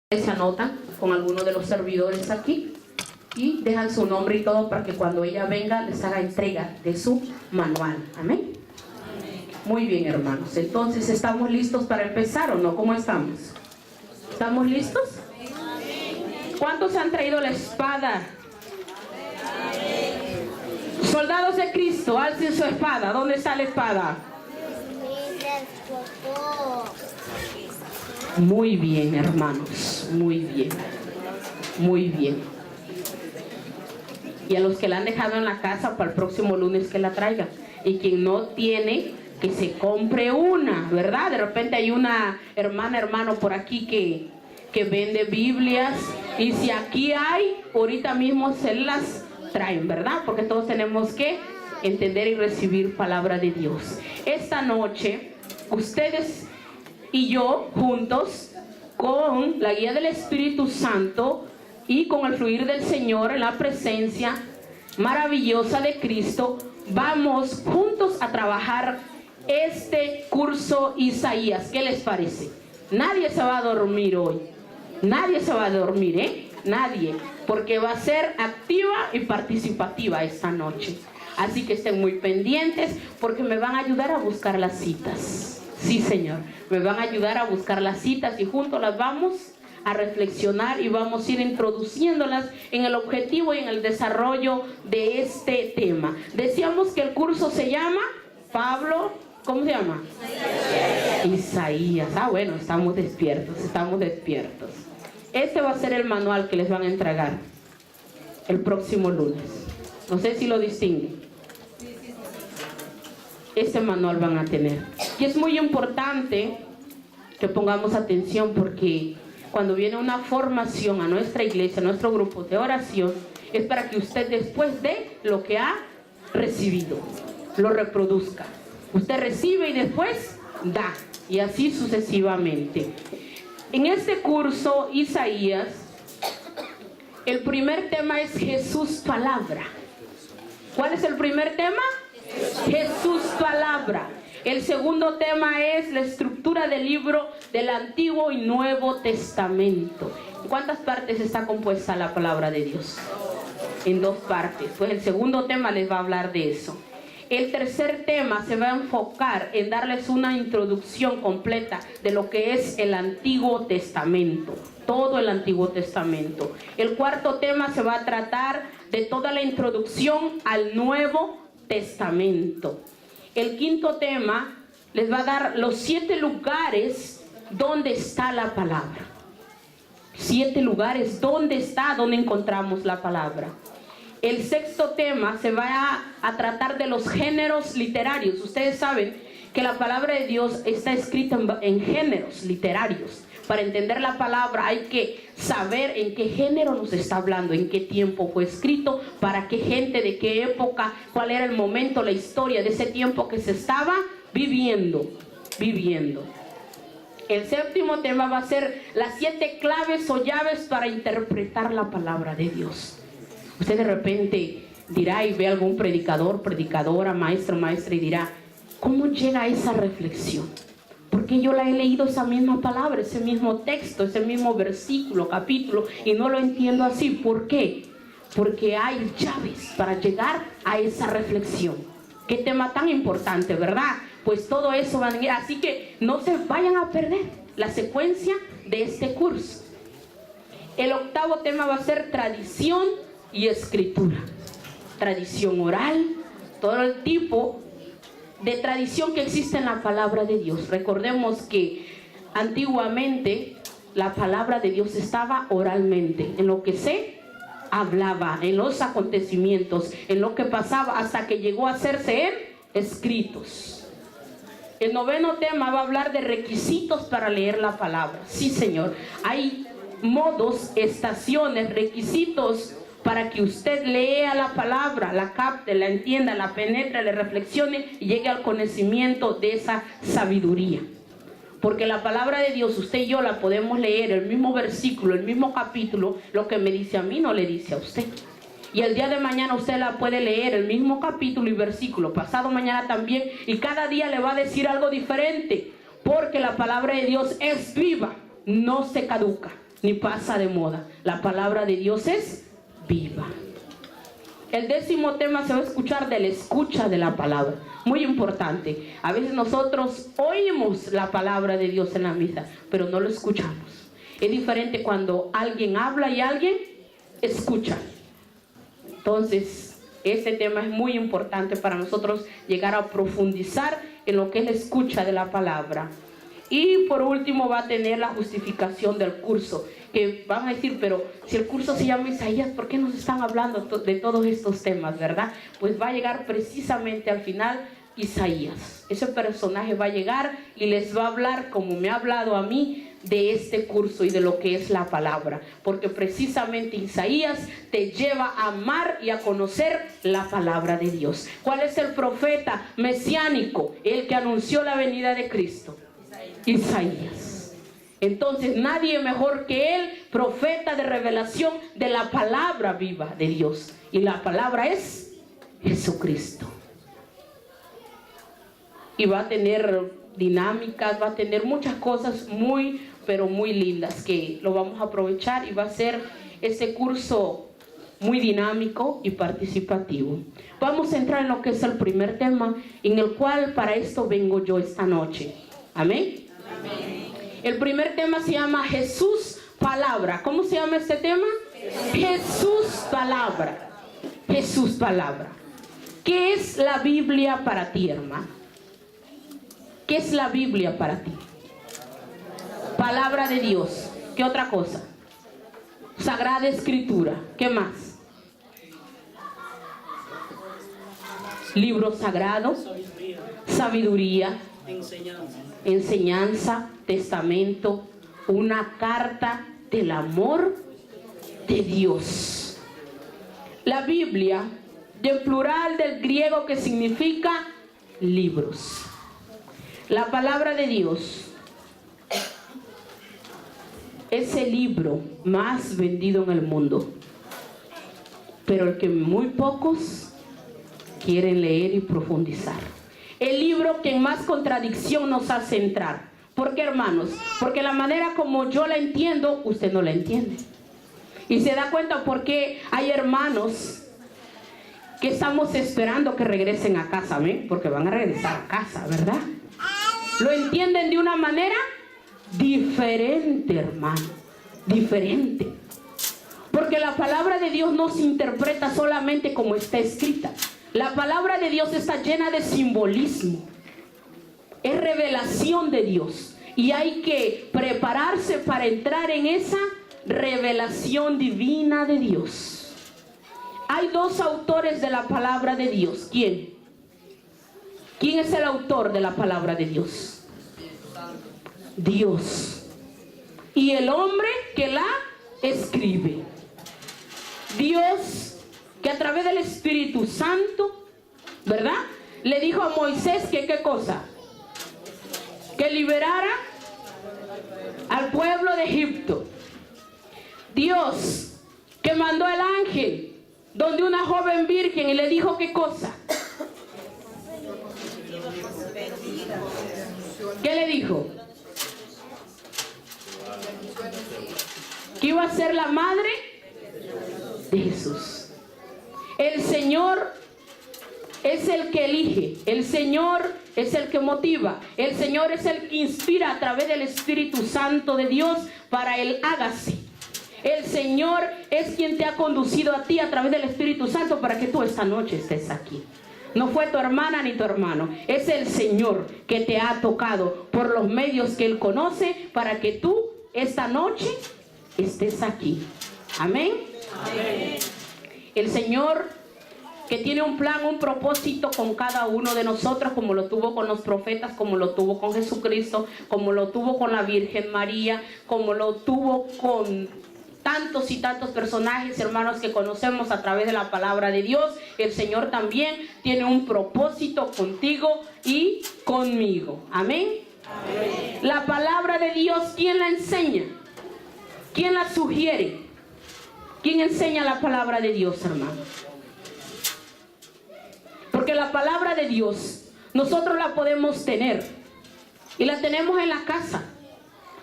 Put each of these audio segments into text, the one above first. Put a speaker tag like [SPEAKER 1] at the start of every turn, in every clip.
[SPEAKER 1] Se anotan con alguno de los servidores aquí y dejan su nombre y todo para que cuando ella venga les haga entrega de su manual. Amén. Muy bien, hermanos. Entonces, ¿estamos listos para empezar o no? ¿Cómo estamos? ¿Estamos listos? ¿Cuántos han traído la espada? Soldados de Cristo, alcen su espada. ¿Dónde está la espada? Muy bien, hermanos, muy bien, muy bien. Y a los que la han dejado en la casa, para el próximo lunes que la traigan. Y quien no tiene, que se compre una, ¿verdad? De repente hay una hermano por aquí que vende Biblias. Y si aquí hay, ahorita mismo se las traen, ¿verdad? Porque todos tenemos que entender y recibir palabra de Dios. Esta noche, ustedes y yo juntos, con la guía del Espíritu Santo y con el fluir del Señor en la presencia maravillosa de Cristo, vamos juntos a trabajar este curso Isaías. ¿Qué les parece? Nadie se va a dormir hoy. Nadie se va a dormir, ¿eh? Nadie. Porque va a ser activa y participativa esta noche. Así que estén muy pendientes porque me van a ayudar a buscar las citas. Sí, Señor, me van a ayudar a buscar las citas y juntos las vamos a reflexionar y vamos a ir introduciéndolas en el objetivo y en el desarrollo de este tema. Decíamos que el curso se llama Pablo, ¿cómo se llama? Isaías. Ah, bueno, estamos despiertos, estamos despiertos. Este va a ser el manual que les van a entregar el próximo lunes. No sé si lo distinguen. Ese manual van a tener. Y es muy importante que pongamos atención porque cuando viene una formación a nuestra iglesia, a nuestro grupo de oración, es para que usted después de lo que ha recibido, lo reproduzca. Usted recibe y después da. Y así sucesivamente. En este curso, Isaías, el primer tema es Jesús Palabra. ¿Cuál es el primer tema? Jesús Palabra. El segundo tema es la estructura del libro del Antiguo y Nuevo Testamento. ¿En cuántas partes está compuesta la palabra de Dios? En 2 partes. Pues el segundo tema les va a hablar de eso. El tercer tema se va a enfocar en darles una introducción completa de lo que es el Antiguo Testamento. Todo el Antiguo Testamento. El cuarto tema se va a tratar de toda la introducción al Nuevo Testamento. El quinto tema les va a dar los 7 lugares donde está la palabra. 7 lugares donde está, donde encontramos la palabra. El sexto tema se va a tratar de los géneros literarios. Ustedes saben que la palabra de Dios está escrita en géneros literarios. Para entender la palabra hay que saber en qué género nos está hablando, en qué tiempo fue escrito, para qué gente, de qué época, cuál era el momento, la historia de ese tiempo que se estaba viviendo. El séptimo tema va a ser las 7 claves o llaves para interpretar la palabra de Dios. Usted de repente dirá y ve a algún predicador, predicadora, maestro, maestra y dirá, ¿cómo llega a esa reflexión? Porque yo la he leído esa misma palabra, ese mismo texto, ese mismo versículo, capítulo, y no lo entiendo así. ¿Por qué? Porque hay llaves para llegar a esa reflexión. Qué tema tan importante, ¿verdad? Pues todo eso va a venir. Así que no se vayan a perder la secuencia de este curso. El octavo tema va a ser tradición y escritura. Tradición oral, todo el tipo de tradición que existe en la palabra de Dios. Recordemos que antiguamente la palabra de Dios estaba oralmente, en lo que se hablaba, en los acontecimientos, en lo que pasaba, hasta que llegó a hacerse en escritos. El noveno tema va a hablar de requisitos para leer la palabra. Sí, Señor, hay modos, estaciones, requisitos para que usted lea la palabra, la capte, la entienda, la penetre, le reflexione y llegue al conocimiento de esa sabiduría. Porque la palabra de Dios, usted y yo la podemos leer, el mismo versículo, el mismo capítulo, lo que me dice a mí no le dice a usted. Y el día de mañana usted la puede leer, el mismo capítulo y versículo, pasado mañana también, y cada día le va a decir algo diferente. Porque la palabra de Dios es viva, no se caduca. ni pasa de moda. La palabra de Dios es viva. El 10º tema se va a escuchar de la escucha de la palabra. Muy importante. A veces nosotros oímos la palabra de Dios en la misa, pero no lo escuchamos. Es diferente cuando alguien habla y alguien escucha. Entonces, este tema es muy importante para nosotros llegar a profundizar en lo que es la escucha de la palabra. Y por último va a tener la justificación del curso, que van a decir, pero si el curso se llama Isaías, ¿por qué nos están hablando de todos estos temas, verdad? Pues va a llegar precisamente al final Isaías. Ese personaje va a llegar y les va a hablar, como me ha hablado a mí, de este curso y de lo que es la palabra, porque precisamente Isaías te lleva a amar y a conocer la palabra de Dios. ¿Cuál es el profeta mesiánico? El que anunció la venida de Cristo. Isaías. Entonces nadie mejor que él, profeta de revelación de la palabra viva de Dios, y la palabra es Jesucristo. Y va a tener dinámicas, va a tener muchas cosas muy, pero muy lindas que lo vamos a aprovechar, y va a ser este curso muy dinámico y participativo. Vamos a entrar en lo que es el primer tema, en el cual para esto vengo yo esta noche. Amén. El primer tema se llama Jesús Palabra. ¿Cómo se llama este tema? Jesús Palabra. Jesús Palabra. ¿Qué es la Biblia para ti, hermano? ¿Qué es la Biblia para ti? Palabra de Dios. ¿Qué otra cosa? Sagrada Escritura. ¿Qué más? Libro sagrado. Sabiduría. Enseñanza, testamento, una carta del amor de Dios. La Biblia, del plural del griego que significa libros. La palabra de Dios es el libro más vendido en el mundo, pero el que muy pocos quieren leer y profundizar. El libro que en más contradicción nos hace entrar. ¿Por qué, hermanos? Porque la manera como yo la entiendo, usted no la entiende. Y se da cuenta por qué hay hermanos que estamos esperando que regresen a casa, ¿ven? Porque van a regresar a casa, ¿verdad? Lo entienden de una manera diferente, hermano. Diferente. Porque la palabra de Dios no se interpreta solamente como está escrita. La palabra de Dios está llena de simbolismo. Es revelación de Dios. Y hay que prepararse para entrar en esa revelación divina de Dios. Hay dos autores de la palabra de Dios. ¿Quién? ¿Quién es el autor de la palabra de Dios? Dios. Y el hombre que la escribe. Dios, que a través del Espíritu Santo, ¿verdad?, le dijo a Moisés que ¿qué cosa? Que liberara al pueblo de Egipto. Dios, que mandó el ángel donde una joven virgen y le dijo ¿qué cosa? ¿Qué le dijo? Que iba a ser la madre de Jesús. El Señor es el que elige, el Señor es el que motiva, el Señor es el que inspira a través del Espíritu Santo de Dios para el hágase. El Señor es quien te ha conducido a ti a través del Espíritu Santo para que tú esta noche estés aquí. No fue tu hermana ni tu hermano, es el Señor que te ha tocado por los medios que Él conoce para que tú esta noche estés aquí. Amén. Amén. El Señor, que tiene un plan, un propósito con cada uno de nosotros, como lo tuvo con los profetas, como lo tuvo con Jesucristo, como lo tuvo con la Virgen María, como lo tuvo con tantos y tantos personajes, hermanos, que conocemos a través de la palabra de Dios. El Señor también tiene un propósito contigo y conmigo. Amén. Amén. La palabra de Dios, ¿quién la enseña? ¿Quién la sugiere? ¿Quién enseña la palabra de Dios, hermano? Porque la palabra de Dios nosotros la podemos tener y la tenemos en la casa.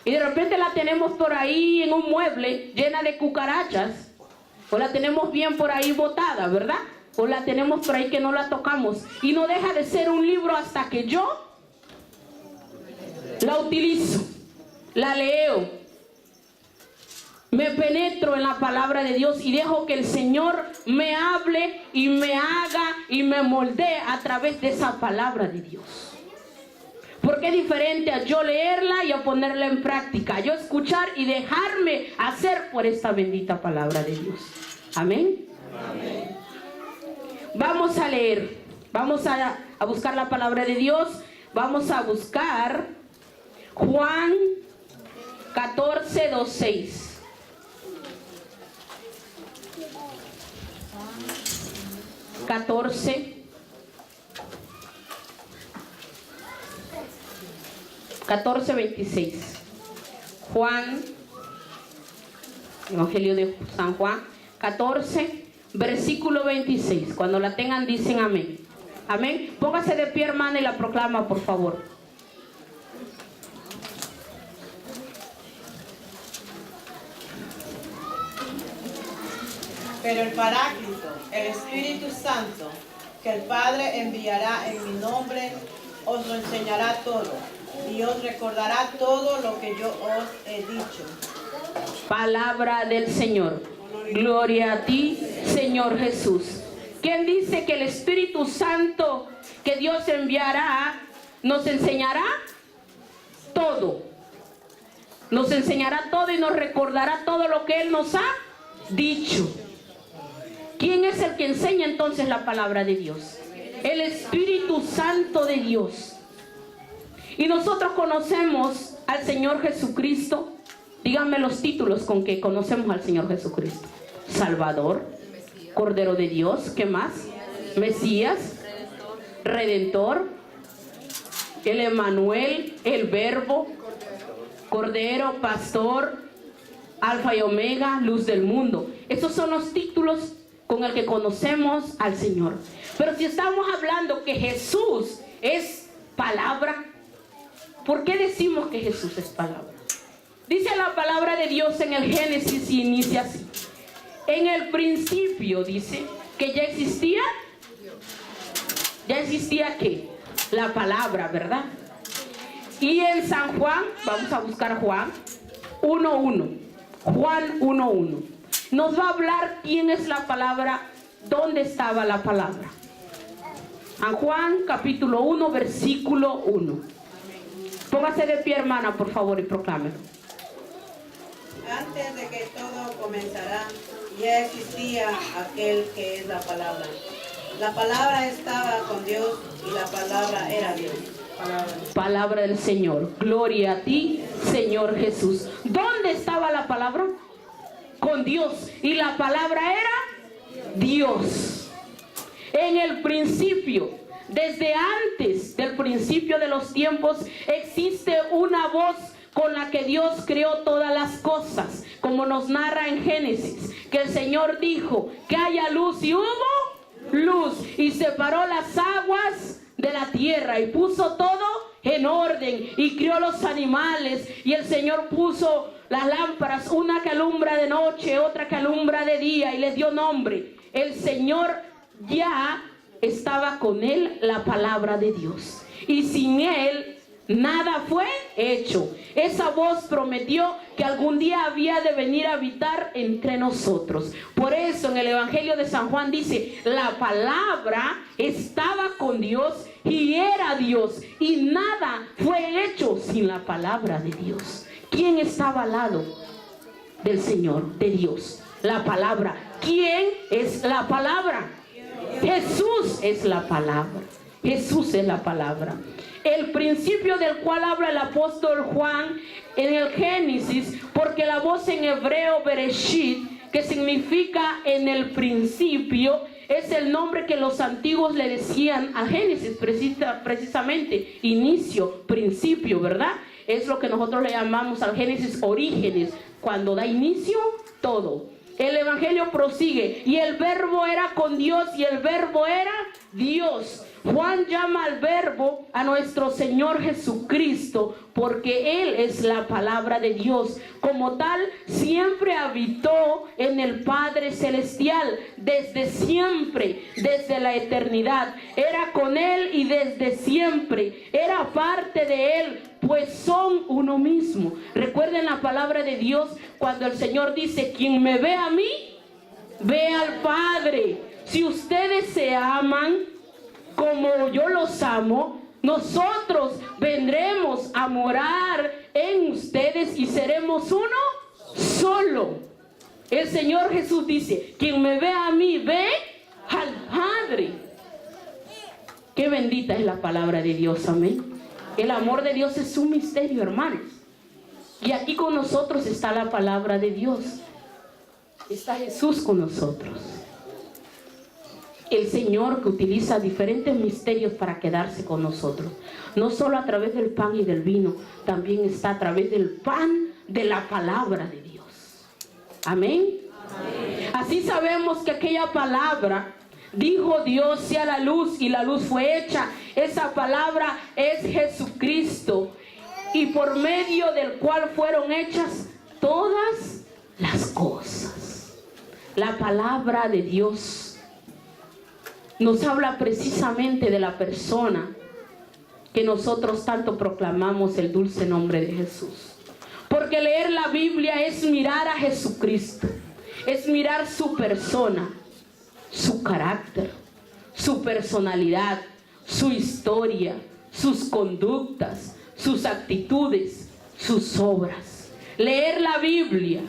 [SPEAKER 1] y de repente la tenemos por ahí en un mueble llena de cucarachas, o la tenemos bien por ahí botada, ¿verdad? O la tenemos por ahí que no la tocamos, y no deja de ser un libro hasta que yo la utilizo, la leo, me penetro en la palabra de Dios y dejo que el Señor me hable y me haga y me moldee a través de esa palabra de Dios. Porque es diferente a yo leerla y a ponerla en práctica, yo escuchar y dejarme hacer por esta bendita palabra de Dios. Amén. Amén. Vamos a leer, vamos a buscar la palabra de Dios. Vamos a buscar Juan 14, 2, 6. Catorce 26. Juan, Evangelio de San Juan 14, versículo 26. Cuando la tengan dicen amén. Amén. Póngase de pie, hermana, y la proclama, por favor.
[SPEAKER 2] Pero el Paráclito, el Espíritu Santo, que el Padre enviará en mi nombre, os lo enseñará todo y os recordará todo lo que yo os he dicho.
[SPEAKER 1] Palabra del Señor. Gloria a ti, Señor Jesús. ¿Quién dice que el Espíritu Santo que Dios enviará nos enseñará todo? Nos enseñará todo y nos recordará todo lo que Él nos ha dicho. ¿Quién es el que enseña entonces la palabra de Dios? El Espíritu Santo de Dios. Y nosotros conocemos al Señor Jesucristo. Díganme los títulos con que conocemos al Señor Jesucristo. Salvador, Cordero de Dios, ¿qué más? Mesías, Redentor, el Emmanuel, el Verbo, Cordero, Pastor, Alfa y Omega, Luz del mundo. Esos son los títulos con el que conocemos al Señor. Pero si estamos hablando que Jesús es palabra, ¿por qué decimos que Jesús es palabra? Dice la palabra de Dios en el Génesis y inicia así. En el principio dice que ya existía ¿qué? La palabra, ¿verdad? Y en San Juan, vamos a buscar Juan 1:1. Juan 1:1. Nos va a hablar quién es la palabra, dónde estaba la palabra. San Juan capítulo 1, versículo 1. Póngase de pie, hermana, por favor, y proclámelo.
[SPEAKER 2] Antes de que todo comenzara, ya existía aquel que es la palabra. La palabra estaba con Dios y la palabra era Dios.
[SPEAKER 1] Palabra del Señor. Gloria a ti, Señor Jesús. ¿Dónde estaba la palabra? Con Dios. Y la palabra era Dios. En el principio, desde antes del principio de los tiempos, existe una voz con la que Dios creó todas las cosas, como nos narra en Génesis, que el Señor dijo que haya luz y hubo luz, y separó las aguas de la tierra y puso todo en orden y crió los animales, y el Señor puso las lámparas, una que alumbra de noche, otra que alumbra de día, y les dio nombre. El Señor ya estaba con él la palabra de Dios, y sin él nada fue hecho. Esa voz prometió que algún día había de venir a habitar entre nosotros. Por eso en el Evangelio de San Juan dice, la palabra estaba con Dios y era Dios, y nada fue hecho sin la palabra de Dios. ¿Quién estaba al lado del Señor, de Dios? La palabra. ¿Quién es la palabra? Jesús es la palabra. Jesús es la palabra. El principio del cual habla el apóstol Juan en el Génesis, porque la voz en hebreo Bereshit, que significa en el principio, es el nombre que los antiguos le decían a Génesis, precisamente, inicio, principio, ¿verdad? Es lo que nosotros le llamamos al Génesis orígenes, cuando da inicio todo. El Evangelio prosigue, y el verbo era con Dios y el verbo era Dios. Juan llama al Verbo a nuestro Señor Jesucristo porque Él es la palabra de Dios. Como tal, siempre habitó en el Padre Celestial, desde siempre, desde la eternidad. Era con Él y desde siempre. Era parte de Él, pues son uno mismo. Recuerden la palabra de Dios cuando el Señor dice: quien me ve a mí, ve al Padre. Si ustedes se aman como yo los amo, nosotros vendremos a morar en ustedes y seremos uno solo. El Señor Jesús dice: quien me ve a mí, ve al Padre. Qué bendita es la palabra de Dios, amén. El amor de Dios es un misterio, hermanos. Y aquí con nosotros está la palabra de Dios. Está Jesús con nosotros. El Señor que utiliza diferentes misterios para quedarse con nosotros. No solo a través del pan y del vino, también está a través del pan de la palabra de Dios. Amén. Amén. Así sabemos que aquella palabra, dijo Dios sea la luz y la luz fue hecha. Esa palabra es Jesucristo, y por medio del cual fueron hechas todas las cosas. La palabra de Dios nos habla precisamente de la persona que nosotros tanto proclamamos, el dulce nombre de Jesús. Porque leer la Biblia es mirar a Jesucristo, es mirar su persona, su carácter, su personalidad, su historia, sus conductas, sus actitudes, sus obras. Leer la Biblia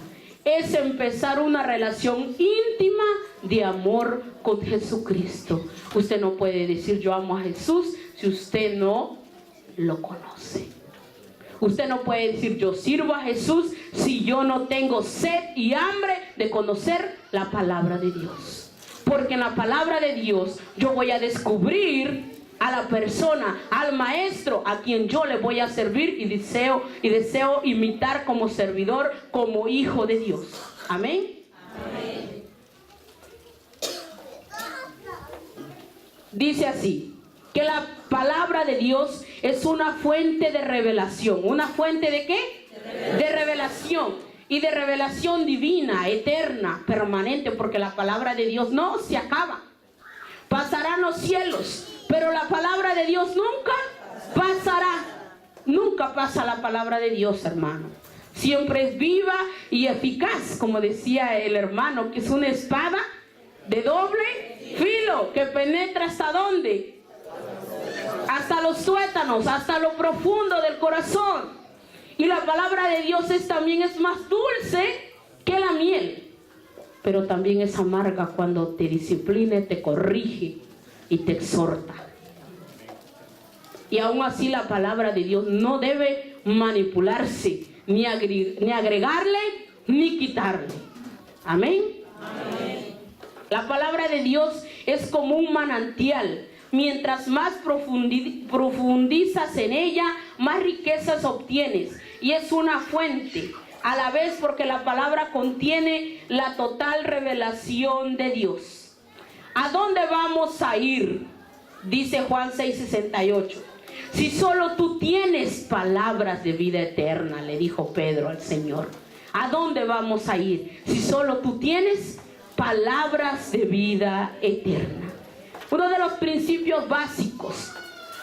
[SPEAKER 1] es empezar una relación íntima de amor con Jesucristo. Usted no puede decir yo amo a Jesús si usted no lo conoce. Usted no puede decir yo sirvo a Jesús si yo no tengo sed y hambre de conocer la palabra de Dios. Porque en la palabra de Dios yo voy a descubrir a la persona, al maestro a quien yo le voy a servir y deseo imitar como servidor, como hijo de Dios. Amén. Amén. Dice así, que la palabra de Dios es una fuente de revelación. ¿Una fuente de qué? De revelación. Y de revelación divina, eterna, permanente, porque la palabra de Dios no se acaba. Pasarán los cielos, pero la palabra de Dios nunca pasará. Nunca pasa la palabra de Dios, hermano. Siempre es viva y eficaz, como decía el hermano, que es una espada de doble filo, que penetra ¿hasta dónde? Hasta los tuétanos, hasta lo profundo del corazón. Y la palabra de Dios también es más dulce que la miel, pero también es amarga cuando te disciplina, te corrige y te exhorta. Y aún así la palabra de Dios no debe manipularse, ni agregarle, ni quitarle. Amén. Amén. La palabra de Dios es como un manantial. Mientras más profundizas en ella, más riquezas obtienes. Y es una fuente a la vez, porque la palabra contiene la total revelación de Dios. ¿A dónde vamos a ir? Dice Juan 6:68. Si solo tú tienes palabras de vida eterna, le dijo Pedro al Señor. ¿A dónde vamos a ir? Si solo tú tienes palabras de vida eterna. Uno de los principios básicos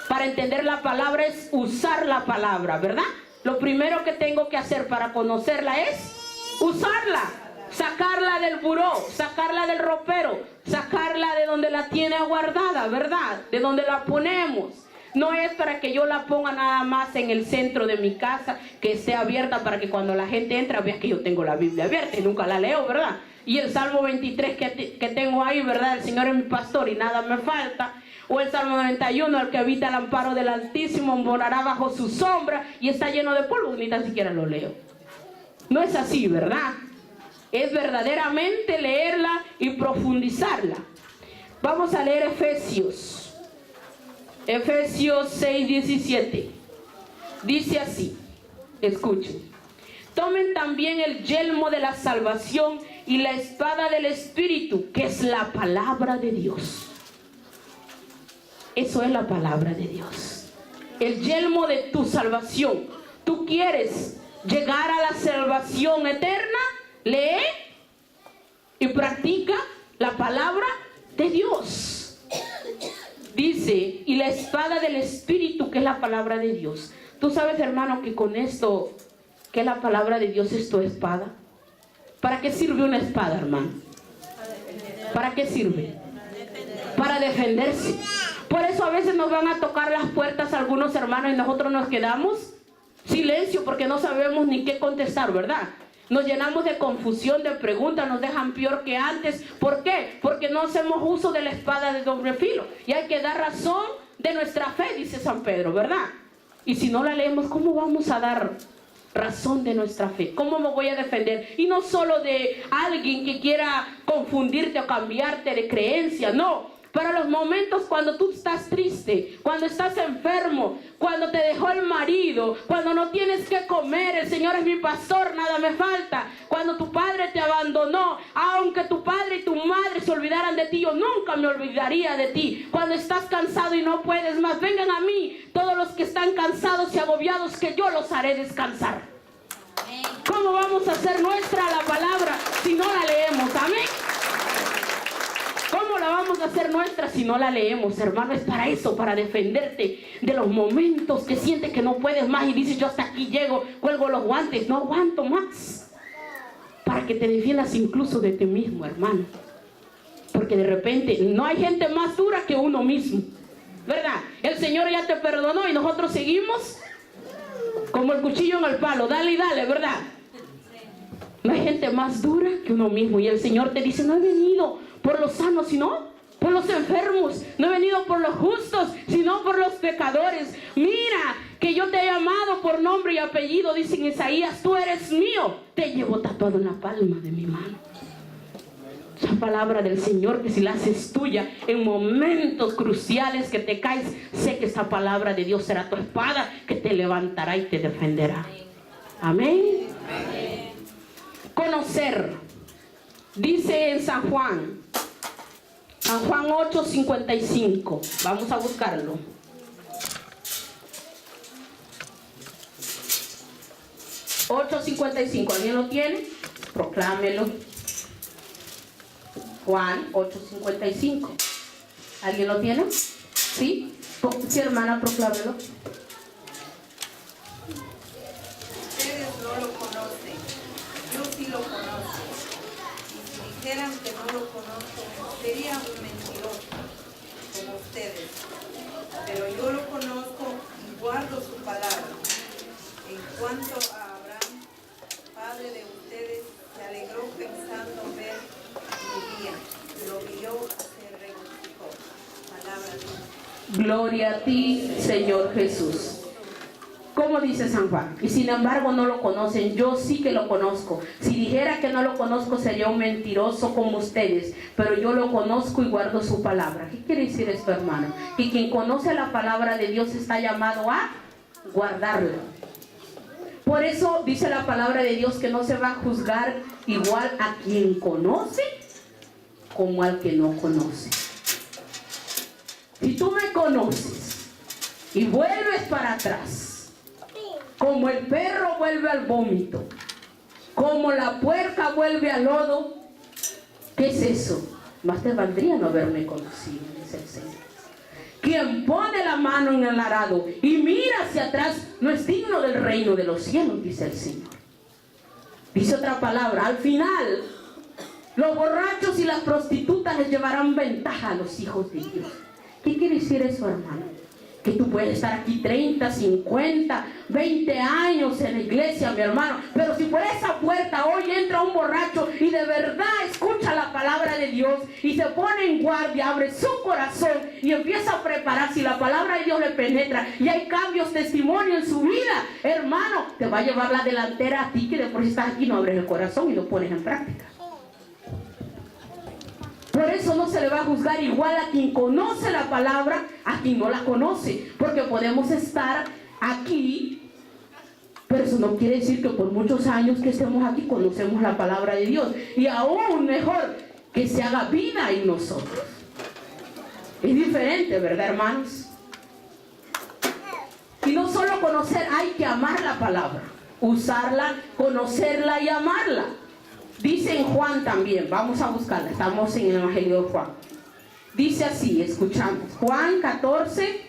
[SPEAKER 1] para entender la palabra es usar la palabra, ¿verdad? Lo primero que tengo que hacer para conocerla es usarla, sacarla del buró, sacarla del ropero, sacarla de donde la tiene guardada, ¿verdad? De donde la ponemos. No es para que yo la ponga nada más en el centro de mi casa, que esté abierta para que cuando la gente entra vea que yo tengo la Biblia abierta y nunca la leo, ¿verdad? Y el Salmo 23 que tengo ahí, ¿verdad? El Señor es mi pastor y nada me falta. O el Salmo 91, el que habita el amparo del Altísimo morará bajo su sombra, y está lleno de polvo, ni tan siquiera lo leo. No es así, ¿verdad? Es verdaderamente leerla y profundizarla. Vamos a leer Efesios 6:17. Dice así, escuchen. Tomen también el yelmo de la salvación y la espada del Espíritu, que es la palabra de Dios. Eso es la palabra de Dios. El yelmo de tu salvación. ¿Tú quieres llegar a la salvación eterna? Lee y practica la palabra de Dios. Dice, y la espada del Espíritu, que es la palabra de Dios. Tú sabes, hermano, que con esto, que la palabra de Dios es tu espada. ¿Para qué sirve una espada, hermano? ¿Para qué sirve? Para defenderse. Por eso a veces nos van a tocar las puertas algunos hermanos y nosotros nos quedamos silencio porque no sabemos ni qué contestar, ¿verdad? Nos llenamos de confusión, de preguntas, nos dejan peor que antes. ¿Por qué? Porque no hacemos uso de la espada de doble filo. Y hay que dar razón de nuestra fe, dice San Pedro, ¿verdad? Y si no la leemos, ¿cómo vamos a dar razón de nuestra fe? ¿Cómo me voy a defender? Y no solo de alguien que quiera confundirte o cambiarte de creencia, no. Para los momentos cuando tú estás triste, cuando estás enfermo, cuando te dejó el marido, cuando no tienes que comer, el Señor es mi pastor, nada me falta. Cuando tu padre te abandonó, aunque tu padre y tu madre se olvidaran de ti, yo nunca me olvidaría de ti. Cuando estás cansado y no puedes más, vengan a mí, todos los que están cansados y agobiados, que yo los haré descansar. ¿Cómo vamos a hacer nuestra la palabra si no la leemos? Amén. ¿Cómo la vamos a hacer nuestra si no la leemos, hermano? Es para eso, para defenderte de los momentos que sientes que no puedes más y dices, yo hasta aquí llego, cuelgo los guantes, no aguanto más. Para que te defiendas incluso de ti mismo, hermano. Porque de repente no hay gente más dura que uno mismo, ¿verdad? El Señor ya te perdonó y nosotros seguimos como el cuchillo en el palo, dale y dale, ¿verdad? No hay gente más dura que uno mismo. Y el Señor te dice, no he venido por los sanos, sino por los enfermos. No he venido por los justos, sino por los pecadores. Mira, que yo te he llamado por nombre y apellido, dice en Isaías, tú eres mío. Te llevo tatuado en la palma de mi mano. Esa palabra del Señor, que si la haces tuya en momentos cruciales que te caes, sé que esa palabra de Dios será tu espada que te levantará y te defenderá. Amén. Amén. Conocer. Dice en San Juan 8:55. Vamos a buscarlo. $8.55. ¿Alguien lo tiene? Proclámelo. Juan 8:55. ¿Alguien lo tiene? ¿Sí? Sí, hermana, proclámelo.
[SPEAKER 3] Ustedes no lo conocen. Yo sí lo conozco. Y si dijeran que no lo conozco, sería un mentiroso, como ustedes. Pero yo lo conozco y guardo su palabra. En cuanto a Abraham, padre de ustedes, se alegró pensando ver mi día. Lo vio, se regocijó. Palabra de Dios.
[SPEAKER 1] Gloria a ti, Señor Jesús. ¿Cómo dice San Juan? Y sin embargo no lo conocen. Yo sí que lo conozco. Si dijera que no lo conozco, sería un mentiroso como ustedes. Pero yo lo conozco y guardo su palabra. ¿Qué quiere decir esto, hermano? Que quien conoce la palabra de Dios está llamado a guardarla. Por eso dice la palabra de Dios que no se va a juzgar igual a quien conoce como al que no conoce. Si tú me conoces y vuelves para atrás, como el perro vuelve al vómito, como la puerca vuelve al lodo, ¿qué es eso? Más te valdría no haberme conocido, dice el Señor. Quien pone la mano en el arado y mira hacia atrás no es digno del reino de los cielos, dice el Señor. Dice otra palabra, al final los borrachos y las prostitutas les llevarán ventaja a los hijos de Dios. ¿Qué quiere decir eso, hermano? Que tú puedes estar aquí 30, 50, 20 años en la iglesia, mi hermano, pero si por esa puerta hoy entra un borracho y de verdad escucha la palabra de Dios y se pone en guardia, abre su corazón y empieza a prepararse y la palabra de Dios le penetra y hay cambios, testimonio en su vida, hermano, te va a llevar la delantera a ti que de por sí estás aquí, no abres el corazón y lo pones en práctica. Por eso no se le va a juzgar igual a quien conoce la palabra a quien no la conoce. Porque podemos estar aquí, pero eso no quiere decir que por muchos años que estemos aquí conocemos la palabra de Dios. Y aún mejor, que se haga vida en nosotros. Es diferente, ¿verdad, hermanos? Y no solo conocer, hay que amar la palabra, usarla, conocerla y amarla. Dice en Juan también, vamos a buscarla, estamos en el Evangelio de Juan. Dice así, escuchamos, Juan 14,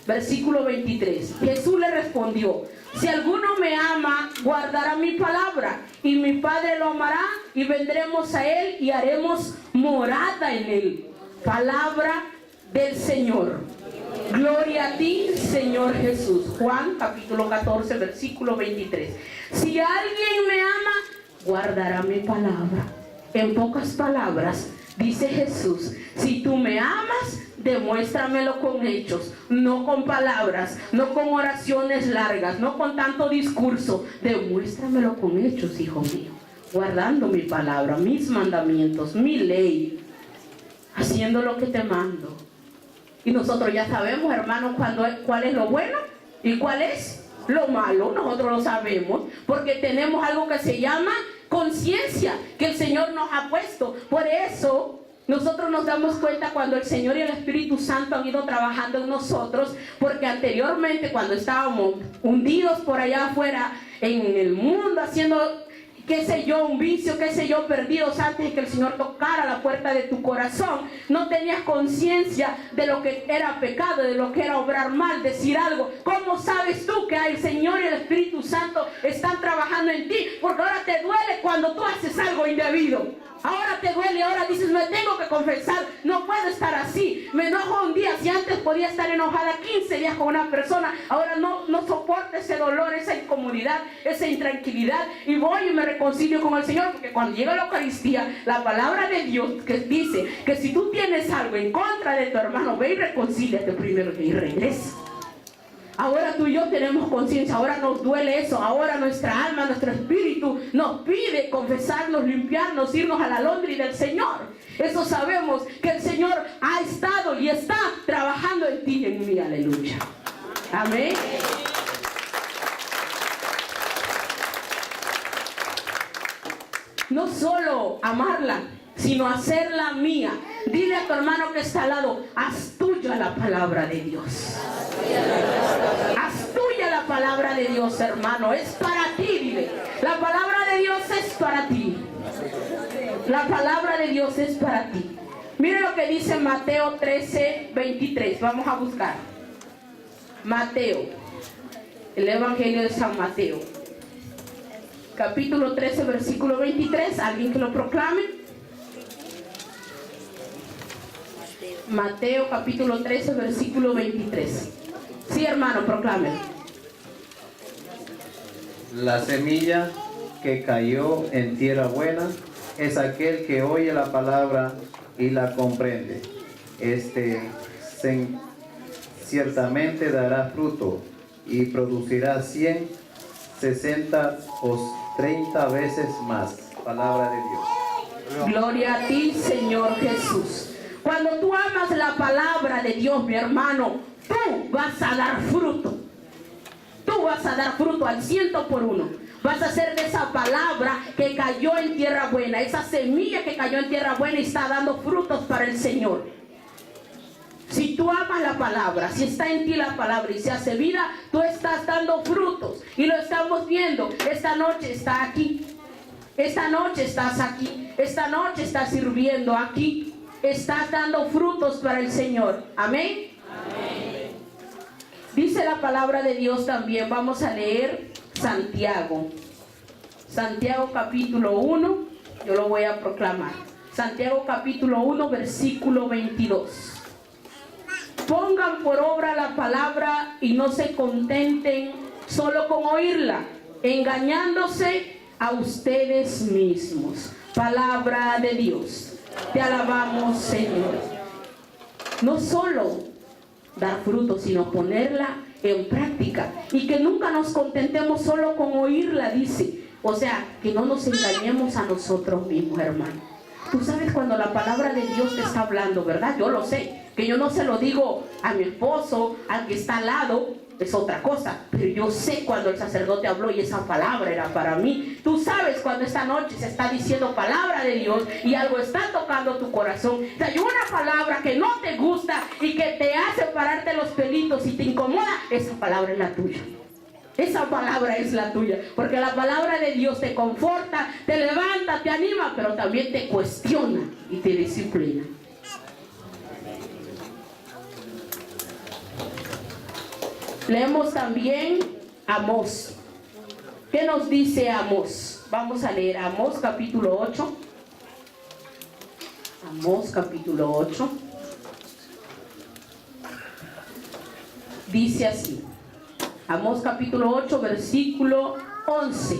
[SPEAKER 1] versículo 23. Jesús le respondió: si alguno me ama, guardará mi palabra, y mi Padre lo amará, y vendremos a él y haremos morada en él. Palabra del Señor. Gloria a ti, Señor Jesús. Juan capítulo 14, versículo 23. Si alguien me ama, guardará mi palabra. En pocas palabras, dice Jesús, si tú me amas, demuéstramelo con hechos, no con palabras, no con oraciones largas, no con tanto discurso. Demuéstramelo con hechos, hijo mío, guardando mi palabra, mis mandamientos, mi ley, haciendo lo que te mando. Y nosotros ya sabemos, hermanos, cuál es lo bueno y cuál es lo malo. Nosotros lo sabemos porque tenemos algo que se llama conciencia, que el Señor nos ha puesto. Por eso nosotros nos damos cuenta cuando el Señor y el Espíritu Santo han ido trabajando en nosotros, porque anteriormente, cuando estábamos hundidos por allá afuera en el mundo, haciendo qué sé yo, un vicio, qué sé yo, perdidos antes de que el Señor tocara la puerta de tu corazón, no tenías conciencia de lo que era pecado, de lo que era obrar mal, decir algo. ¿Cómo sabes tú que el Señor y el Espíritu Santo están trabajando en ti? Porque ahora te duele cuando tú haces algo indebido. Ahora te duele, ahora dices, me tengo que confesar, no puedo estar así, me enojo un día. Si antes podía estar enojada 15 días con una persona, ahora no soporto ese dolor, esa incomodidad, esa intranquilidad, y voy y me reconcilio con el Señor. Porque cuando llega la Eucaristía, la palabra de Dios que dice que si tú tienes algo en contra de tu hermano, ve y reconcíliate primero y regresa. Ahora tú y yo tenemos conciencia, ahora nos duele eso, ahora nuestra alma, nuestro espíritu nos pide confesarnos, limpiarnos, irnos a la londri del Señor. Eso sabemos que el Señor ha estado y está trabajando en ti y en mí, aleluya. Amén. No solo amarla, sino hacerla mía. Dile a tu hermano que está al lado, haz tuya la palabra de Dios. Haz tuya la palabra de Dios, hermano. Es para ti, dile. La palabra de Dios es para ti. La palabra de Dios es para ti. Mire lo que dice Mateo 13, 23. Vamos a buscar. Mateo. El Evangelio de San Mateo. Capítulo 13, versículo 23. ¿Alguien que lo proclame? Mateo capítulo 13, versículo 23. Sí, hermano, proclame.
[SPEAKER 4] La semilla que cayó en tierra buena es aquel que oye la palabra y la comprende. Ciertamente dará fruto y producirá 100, 60 o 30 veces más. Palabra de Dios.
[SPEAKER 1] Gloria a ti, Señor Jesús. Cuando tú amas la palabra de Dios, mi hermano, tú vas a dar fruto. Tú vas a dar fruto al 100%. Vas a ser de esa palabra que cayó en tierra buena, esa semilla que cayó en tierra buena y está dando frutos para el Señor. Si tú amas la palabra, si está en ti la palabra y se hace vida, tú estás dando frutos. Y lo estamos viendo. Esta noche está aquí. Esta noche estás aquí. Esta noche estás sirviendo aquí. Estás dando frutos para el Señor. Amén. Amén. Dice la palabra de Dios también. Vamos a leer Santiago. Santiago capítulo 1. Yo lo voy a proclamar. Santiago capítulo 1, versículo 22. Pongan por obra la palabra y no se contenten solo con oírla, engañándose a ustedes mismos. Palabra de Dios. Te alabamos, Señor. No solo dar fruto, sino ponerla en práctica. Y que nunca nos contentemos solo con oírla, dice. O sea, que no nos engañemos a nosotros mismos, hermano. Tú sabes cuando la palabra de Dios te está hablando, ¿verdad? Yo lo sé. Que yo no se lo digo a mi esposo, al que está al lado, es otra cosa, pero yo sé cuando el sacerdote habló y esa palabra era para mí. Tú sabes cuando esta noche se está diciendo palabra de Dios y algo está tocando tu corazón. Si hay una palabra que no te gusta y que te hace pararte los pelitos y te incomoda, esa palabra es la tuya. Esa palabra es la tuya, porque la palabra de Dios te conforta, te levanta, te anima, pero también te cuestiona y te disciplina. Leemos también Amós. ¿Qué nos dice Amós? Vamos a leer Amós capítulo 8. Amós capítulo 8. Dice así. Amós capítulo 8, versículo 11.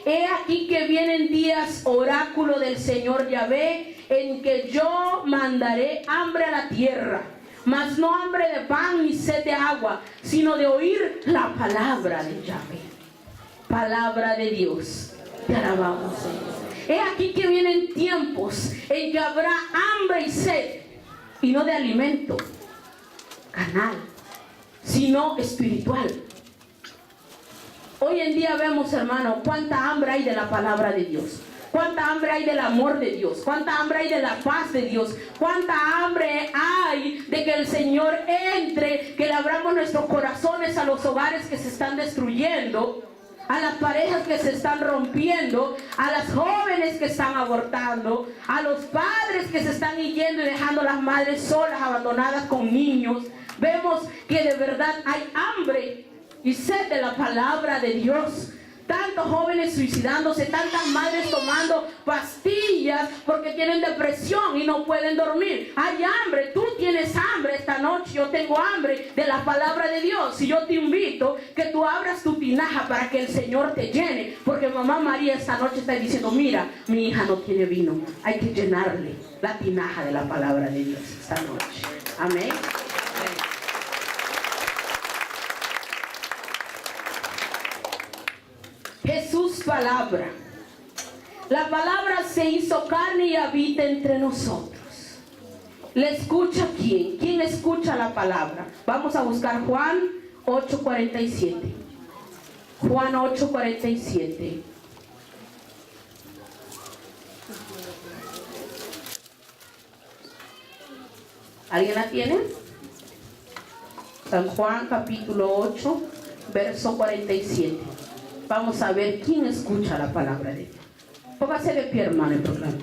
[SPEAKER 1] He aquí que vienen días, oráculo del Señor Yahvé, en que yo mandaré hambre a la tierra, mas no hambre de pan ni sed de agua, sino de oír la palabra de Yahvé. Palabra de Dios. Te alabamos, Señor. He aquí que vienen tiempos en que habrá hambre y sed, y no de alimento carnal, sino espiritual. Hoy en día vemos, hermano, cuánta hambre hay de la palabra de Dios, cuánta hambre hay del amor de Dios, cuánta hambre hay de la paz de Dios, cuánta hambre hay de que el Señor entre, que le abramos nuestros corazones a los hogares que se están destruyendo, a las parejas que se están rompiendo, a las jóvenes que están abortando, a los padres que se están yendo y dejando a las madres solas, abandonadas con niños. Vemos que de verdad hay hambre y sed de la palabra de Dios. Tantos jóvenes suicidándose, tantas madres tomando pastillas porque tienen depresión y no pueden dormir. Hay hambre, tú tienes hambre esta noche, yo tengo hambre de la palabra de Dios. Y yo te invito que tú abras tu tinaja para que el Señor te llene, porque mamá María esta noche está diciendo, mira, mi hija no tiene vino, hay que llenarle la tinaja de la palabra de Dios esta noche. Amén. Jesús palabra. La palabra se hizo carne y habita entre nosotros. ¿Le escucha quién? ¿Quién escucha la palabra? Vamos a buscar Juan 8:47. Juan 8:47. ¿Alguien la tiene? San Juan capítulo 8, verso 47. Vamos a ver quién escucha la palabra de Dios. Póngase de pie, hermano, y proclama.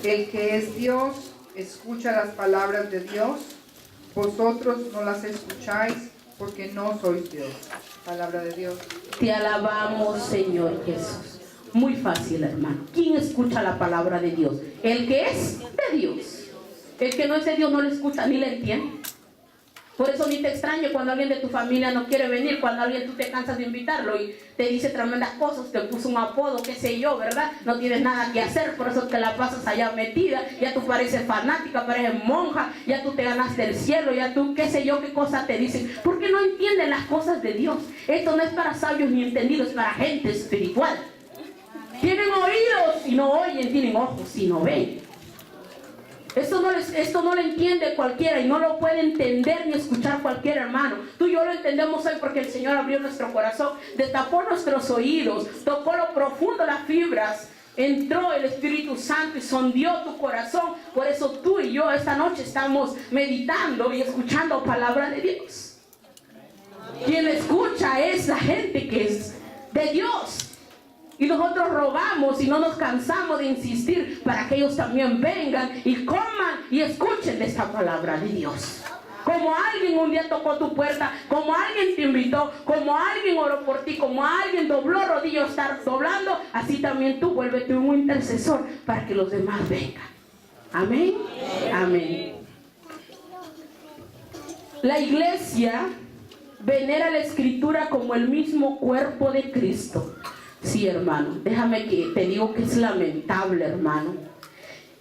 [SPEAKER 5] El que es Dios escucha las palabras de Dios. Vosotros no las escucháis porque no sois Dios. Palabra de Dios.
[SPEAKER 1] Te alabamos, Señor Jesús. Muy fácil, hermano. ¿Quién escucha la palabra de Dios? El que es de Dios. El que no es de Dios no le escucha ni le entiende. Por eso ni te extrañe cuando alguien de tu familia no quiere venir, cuando alguien tú te cansas de invitarlo y te dice tremendas cosas, te puso un apodo, qué sé yo, ¿verdad? No tienes nada que hacer, por eso te la pasas allá metida, ya tú pareces fanática, pareces monja, ya tú te ganaste el cielo, ya tú qué sé yo qué cosa te dicen, porque no entienden las cosas de Dios. Esto no es para sabios ni entendidos, es para gente espiritual. Tienen oídos y no oyen, tienen ojos y no ven. Esto no lo entiende cualquiera y no lo puede entender ni escuchar cualquier hermano. Tú y yo lo entendemos hoy porque el Señor abrió nuestro corazón, destapó nuestros oídos, tocó lo profundo las fibras, entró el Espíritu Santo y sondió tu corazón. Por eso tú y yo esta noche estamos meditando y escuchando palabra de Dios. Quien escucha es la gente que es de Dios. Y nosotros rogamos y no nos cansamos de insistir para que ellos también vengan y coman y escuchen de esta palabra de Dios. Como alguien un día tocó tu puerta, como alguien te invitó, como alguien oró por ti, como alguien dobló rodillas, estar doblando, así también tú vuélvete un intercesor para que los demás vengan. Amén. Amén. La iglesia venera la escritura como el mismo cuerpo de Cristo. Sí, hermano, déjame que te digo que es lamentable, hermano,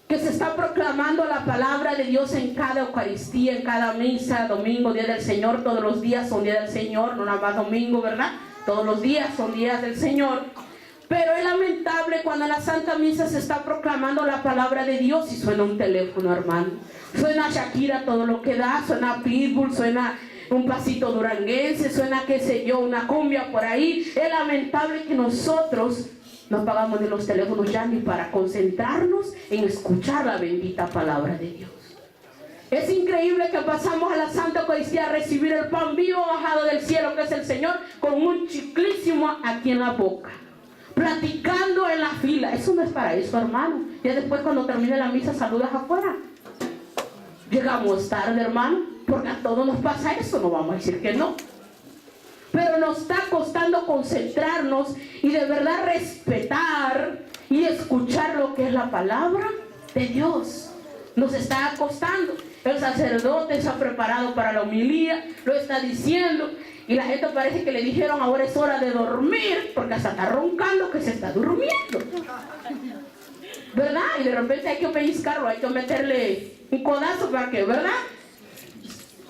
[SPEAKER 1] que se está proclamando la palabra de Dios en cada Eucaristía, en cada misa, domingo, día del Señor. Todos los días son día del Señor, no nada más domingo, ¿verdad? Todos los días son días del Señor. Pero es lamentable cuando en la Santa Misa se está proclamando la palabra de Dios y suena un teléfono, hermano. Suena Shakira todo lo que da, suena Pitbull, suena un pasito duranguense, suena qué sé yo, una cumbia por ahí. Es lamentable que nosotros no pagamos ni los teléfonos ya ni para concentrarnos en escuchar la bendita palabra de Dios. Es increíble que pasamos a la Santa Eucaristía a recibir el pan vivo bajado del cielo, que es el Señor, con un chiclísimo aquí en la boca, platicando en la fila. Eso no es para eso, hermano. Ya después, cuando termine la misa, saludas afuera. Llegamos tarde, hermano, porque a todos nos pasa eso, no vamos a decir que no. Pero nos está costando concentrarnos y de verdad respetar y escuchar lo que es la palabra de Dios. Nos está costando. El sacerdote se ha preparado para la homilía, lo está diciendo, y la gente parece que le dijeron ahora es hora de dormir, porque hasta está roncando que se está durmiendo, ¿verdad? Y de repente hay que pellizcarlo, hay que meterle un codazo para que, ¿verdad?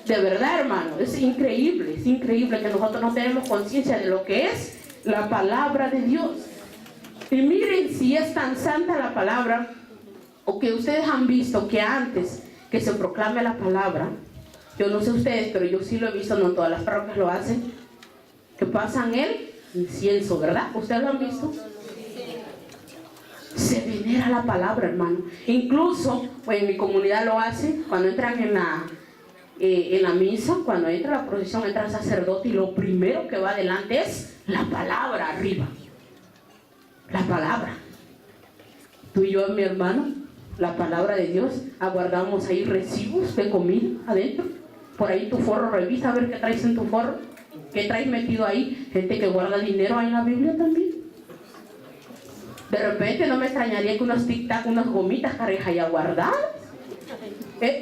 [SPEAKER 1] De verdad, hermano, es increíble que nosotros no tenemos conciencia de lo que es la palabra de Dios. Y miren si es tan santa la palabra, o que ustedes han visto que antes que se proclame la palabra, yo no sé ustedes, pero yo sí lo he visto, no todas las parroquias lo hacen, que pasan el incienso, ¿verdad? ¿Ustedes lo han visto? Se venera la palabra, hermano. Incluso, pues en mi comunidad lo hacen, cuando entran en la misa, cuando entra la procesión, entra el sacerdote y lo primero que va adelante es la palabra arriba. La palabra. Tú y yo, mi hermano, la palabra de Dios, aguardamos ahí recibos de comida adentro. Por ahí tu forro, revisa a ver qué traes en tu forro, qué traes metido ahí. Gente que guarda dinero ahí en la Biblia también. De repente no me extrañaría que unos tic-tac, unas gomitas carrejas ya guardadas.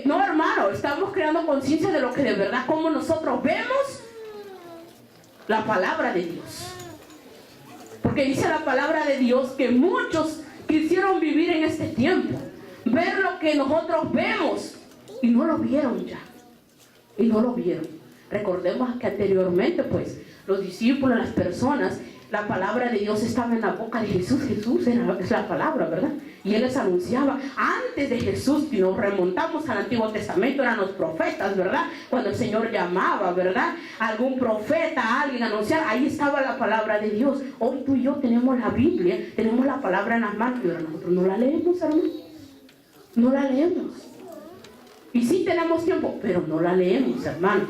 [SPEAKER 1] No, hermano, estamos creando conciencia de lo que de verdad, como nosotros vemos la palabra de Dios. Porque dice la palabra de Dios que muchos quisieron vivir en este tiempo, ver lo que nosotros vemos, y no lo vieron ya. Y no lo vieron. Recordemos que anteriormente, pues, los discípulos, las personas, la palabra de Dios estaba en la boca de Jesús. Jesús es la palabra, ¿verdad? Y Él les anunciaba. Antes de Jesús, si nos remontamos al Antiguo Testamento, eran los profetas, ¿verdad? Cuando el Señor llamaba, ¿verdad? Algún profeta, a alguien anunciar, ahí estaba la palabra de Dios. Hoy tú y yo tenemos la Biblia, tenemos la palabra en las manos, pero nosotros no la leemos, hermano. No la leemos. Y sí tenemos tiempo, pero no la leemos, hermano.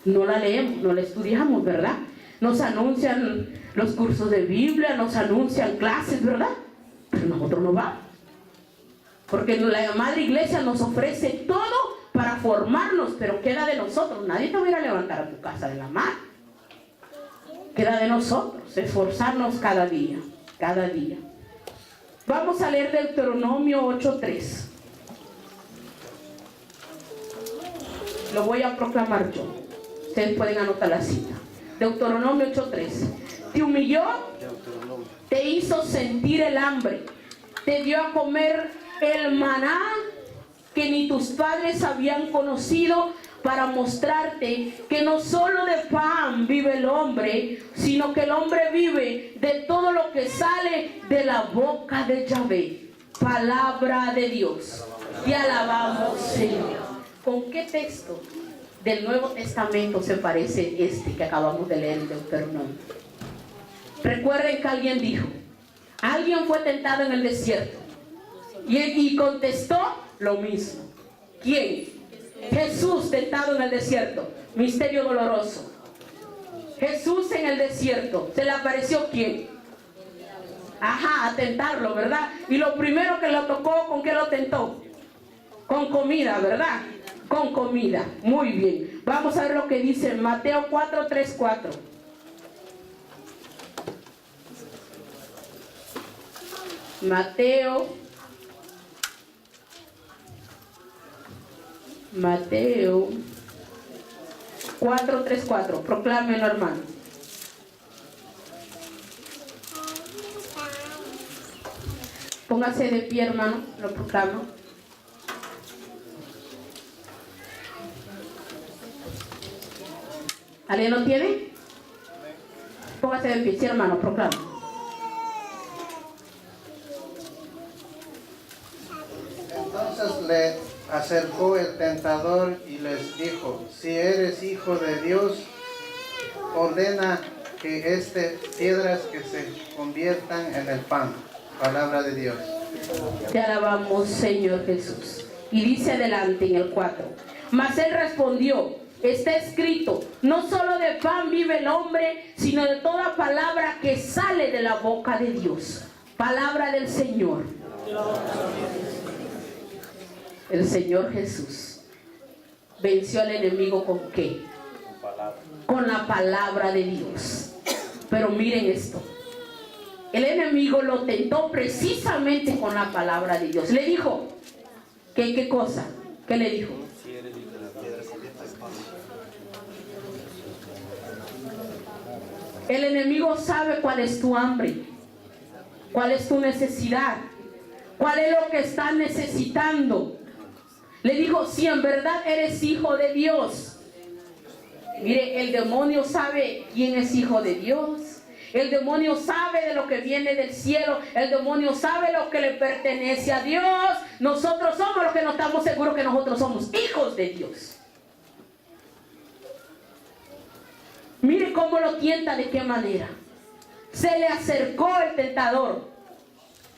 [SPEAKER 1] No la leemos, no la estudiamos, ¿verdad? Nos anuncian los cursos de Biblia, nos anuncian clases, ¿verdad? Pero nosotros no vamos. Porque la Madre Iglesia nos ofrece todo para formarnos, pero queda de nosotros. Nadie te va a ir a levantar a tu casa de la mano. Queda de nosotros, esforzarnos cada día, cada día. Vamos a leer Deuteronomio 8:3. Lo voy a proclamar yo. Ustedes pueden anotar la cita. Deuteronomio 8:3. Te humilló, te hizo sentir el hambre, te dio a comer el maná que ni tus padres habían conocido, para mostrarte que no solo de pan vive el hombre, sino que el hombre vive de todo lo que sale de la boca de Yahvé. Palabra de Dios. Te alabamos, Señor. ¿Con qué texto del Nuevo Testamento se parece este que acabamos de leer en Deuteronomio? Recuerden que alguien dijo, alguien fue tentado en el desierto y contestó lo mismo. ¿Quién? Jesús tentado en el desierto. Misterio doloroso. Jesús en el desierto. ¿Se le apareció quién? Ajá, a tentarlo, ¿verdad? Y lo primero que lo tocó, ¿con qué lo tentó? Con comida, ¿verdad? Con comida. Muy bien. Vamos a ver lo que dice Mateo 4:3-4. Mateo 4:3-4. Proclámelo, hermano. Póngase de pie, hermano. Lo proclamo. ¿Alguien lo tiene? Póngase de pie, sí, hermano, proclama.
[SPEAKER 4] acercó el tentador y les dijo: si eres hijo de Dios, ordena que estas piedras que se conviertan en el pan. Palabra de Dios.
[SPEAKER 1] Te alabamos, Señor Jesús. Y dice adelante en el 4: mas él respondió: está escrito, no solo de pan vive el hombre, sino de toda palabra que sale de la boca de Dios. Palabra del Señor. El Señor Jesús venció al enemigo ¿con qué? Con la palabra de Dios. Pero miren esto, el enemigo lo tentó precisamente con la palabra de Dios. Le dijo, ¿qué cosa? ¿Qué le dijo? El enemigo sabe cuál es tu hambre, cuál es tu necesidad, cuál es lo que estás necesitando. Le dijo, si en verdad eres hijo de Dios. Mire, el demonio sabe quién es hijo de Dios. El demonio sabe de lo que viene del cielo. El demonio sabe lo que le pertenece a Dios. Nosotros somos los que no estamos seguros que nosotros somos hijos de Dios. Mire cómo lo tienta, de qué manera. Se le acercó el tentador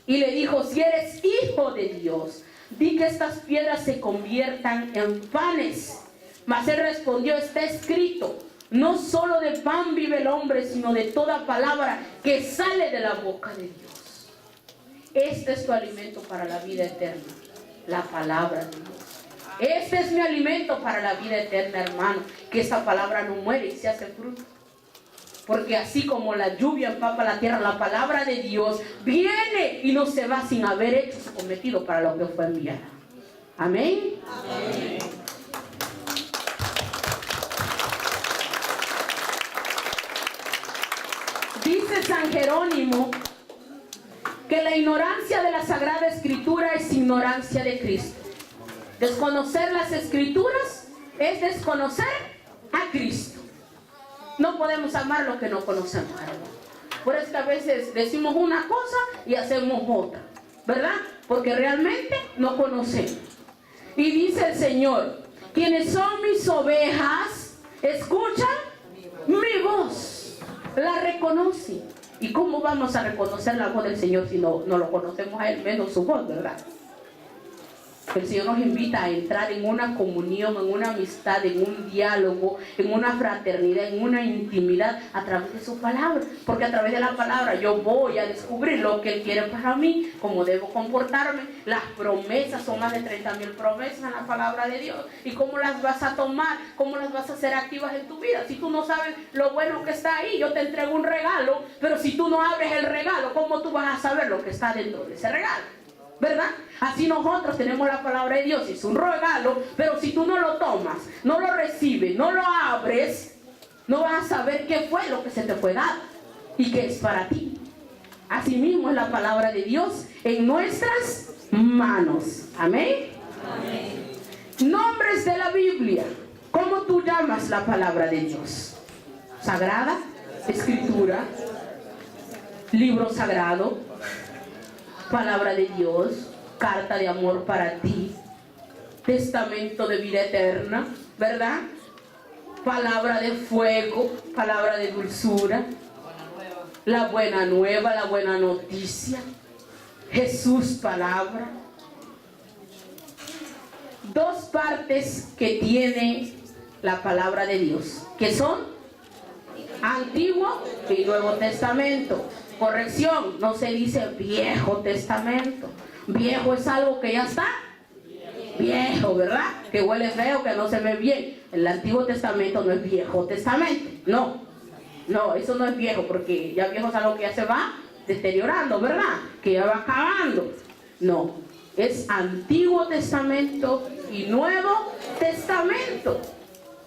[SPEAKER 1] y le dijo, si eres hijo de Dios, di que estas piedras se conviertan en panes. Mas él respondió, está escrito, no solo de pan vive el hombre, sino de toda palabra que sale de la boca de Dios. Este es tu alimento para la vida eterna, la palabra de Dios. Este es mi alimento para la vida eterna, hermano, que esta palabra no muere y se hace fruto. Porque así como la lluvia empapa la tierra, la palabra de Dios viene y no se va sin haber hecho su cometido para lo que fue enviada. Amén. Amén. Dice San Jerónimo que la ignorancia de la Sagrada Escritura es ignorancia de Cristo. Desconocer las Escrituras es desconocer a Cristo. No podemos amar lo que no conocemos, hermano. Por eso que a veces decimos una cosa y hacemos otra, ¿verdad? Porque realmente no conocemos. Y dice el Señor, quienes son mis ovejas, escuchan mi voz, la reconocen. ¿Y cómo vamos a reconocer la voz del Señor si no lo conocemos a Él, menos su voz, verdad? El Señor nos invita a entrar en una comunión, en una amistad, en un diálogo, en una fraternidad, en una intimidad a través de su palabra. Porque a través de la palabra yo voy a descubrir lo que Él quiere para mí, cómo debo comportarme. Las promesas, son más de 30,000 promesas en la palabra de Dios. ¿Y cómo las vas a tomar? ¿Cómo las vas a hacer activas en tu vida? Si tú no sabes lo bueno que está ahí, yo te entrego un regalo, pero si tú no abres el regalo, ¿cómo tú vas a saber lo que está dentro de ese regalo? ¿Verdad? Así nosotros tenemos la palabra de Dios, es un regalo, pero si tú no lo tomas, no lo recibes, no lo abres, no vas a saber qué fue lo que se te fue dado y qué es para ti. Asimismo es la palabra de Dios en nuestras manos. Amén. Amén. Nombres de la Biblia. ¿Cómo tú llamas la palabra de Dios? Sagrada, Escritura, libro sagrado, palabra de Dios, carta de amor para ti, testamento de vida eterna, ¿verdad? Palabra de fuego, palabra de dulzura, la buena nueva, la buena noticia, Jesús palabra. Dos partes que tiene la palabra de Dios, que son Antiguo y Nuevo Testamento. Corrección, no se dice Viejo Testamento. Viejo es algo que ya está viejo, ¿verdad? Que huele feo, que no se ve bien. El Antiguo Testamento no es Viejo Testamento. No, eso no es viejo, porque ya viejo es algo que ya se va deteriorando, ¿verdad? Que ya va acabando. No, es Antiguo Testamento y Nuevo Testamento.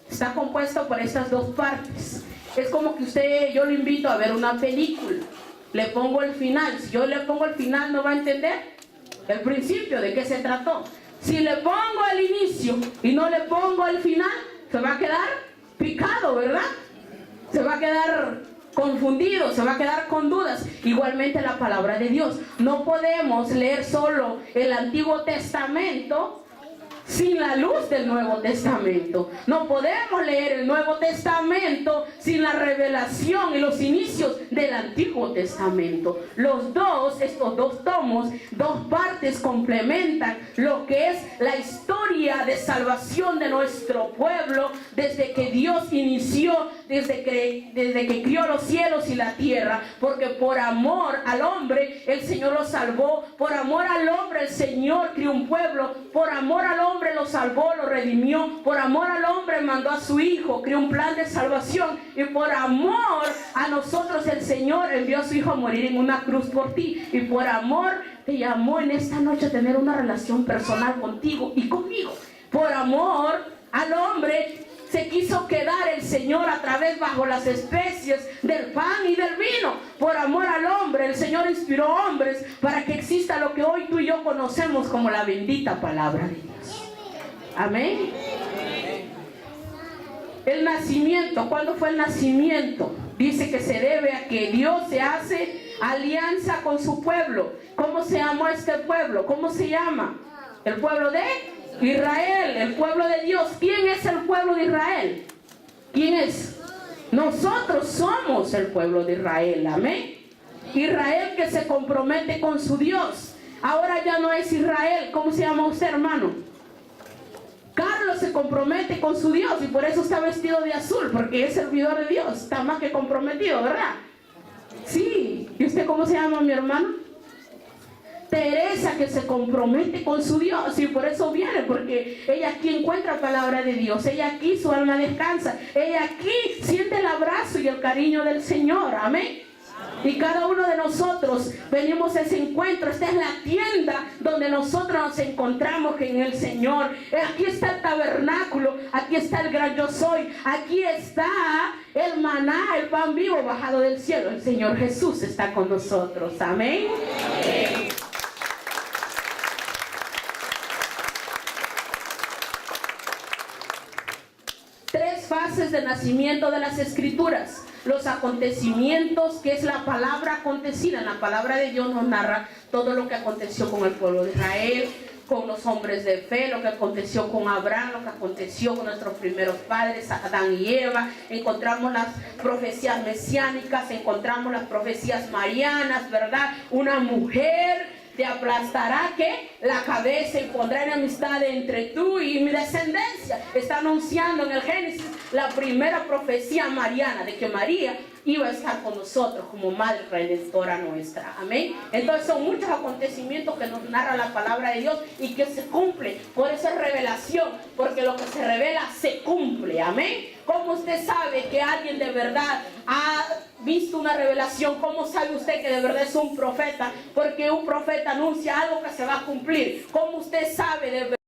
[SPEAKER 1] Está compuesto por estas dos partes. Es como que yo lo invito a ver una película. Le pongo el final. Si yo le pongo el final, no va a entender el principio, de qué se trató. Si le pongo el inicio y no le pongo el final, se va a quedar picado, ¿verdad? Se va a quedar confundido, se va a quedar con dudas. Igualmente la palabra de Dios. No podemos leer solo el Antiguo Testamento sin la luz del Nuevo Testamento. No podemos leer el Nuevo Testamento sin la revelación y los inicios del Antiguo Testamento. Estos dos tomos, dos partes complementan lo que es la historia de salvación de nuestro pueblo desde que Dios inició, desde que crió los cielos y la tierra, porque por amor al hombre el Señor lo salvó, por amor al hombre el Señor crió un pueblo, por amor al hombre lo salvó, lo redimió, por amor al hombre mandó a su Hijo, creó un plan de salvación, y por amor a nosotros el Señor envió a su Hijo a morir en una cruz por ti, y por amor te llamó en esta noche a tener una relación personal contigo y conmigo. Por amor al hombre se quiso quedar el Señor a través bajo las especies del pan y del vino. Por amor al hombre el Señor inspiró hombres para que exista lo que hoy tú y yo conocemos como la bendita palabra de Dios. Amén. El nacimiento, ¿cuándo fue el nacimiento? Dice que se debe a que Dios se hace alianza con su pueblo. ¿Cómo se llamó este pueblo? ¿Cómo se llama? El pueblo de Israel, el pueblo de Dios. ¿Quién es el pueblo de Israel? ¿Quién es? Nosotros somos el pueblo de Israel, amén. Israel que se compromete con su Dios. Ahora ya no es Israel. ¿Cómo se llama usted, hermano? Carlos se compromete con su Dios y por eso está vestido de azul, porque es servidor de Dios. Está más que comprometido, ¿verdad? Sí. ¿Y usted cómo se llama, mi hermano? Teresa, que se compromete con su Dios, y por eso viene, porque ella aquí encuentra palabra de Dios, ella aquí su alma descansa, ella aquí siente el abrazo y el cariño del Señor, amén. Y cada uno de nosotros venimos a ese encuentro. Esta es la tienda donde nosotros nos encontramos en el Señor. Aquí está el tabernáculo, aquí está el gran yo soy, aquí está el maná, el pan vivo bajado del cielo. El Señor Jesús está con nosotros, amén. Amén. Tres fases de nacimiento de las Escrituras. Los acontecimientos, que es la palabra acontecida. En la palabra de Dios nos narra todo lo que aconteció con el pueblo de Israel, con los hombres de fe, lo que aconteció con Abraham, lo que aconteció con nuestros primeros padres, Adán y Eva. Encontramos las profecías mesiánicas, encontramos las profecías marianas, ¿verdad? Una mujer te aplastará que la cabeza y pondrá enemistad entre tú y mi descendencia. Está anunciando en el Génesis la primera profecía mariana de que María iba a estar con nosotros como madre redentora nuestra, amén. Entonces son muchos acontecimientos que nos narra la palabra de Dios y que se cumple. Por eso es revelación, porque lo que se revela se cumple, amén. ¿Cómo usted sabe que alguien de verdad ha visto una revelación? ¿Cómo sabe usted que de verdad es un profeta? Porque un profeta anuncia algo que se va a cumplir. ¿Cómo usted sabe de verdad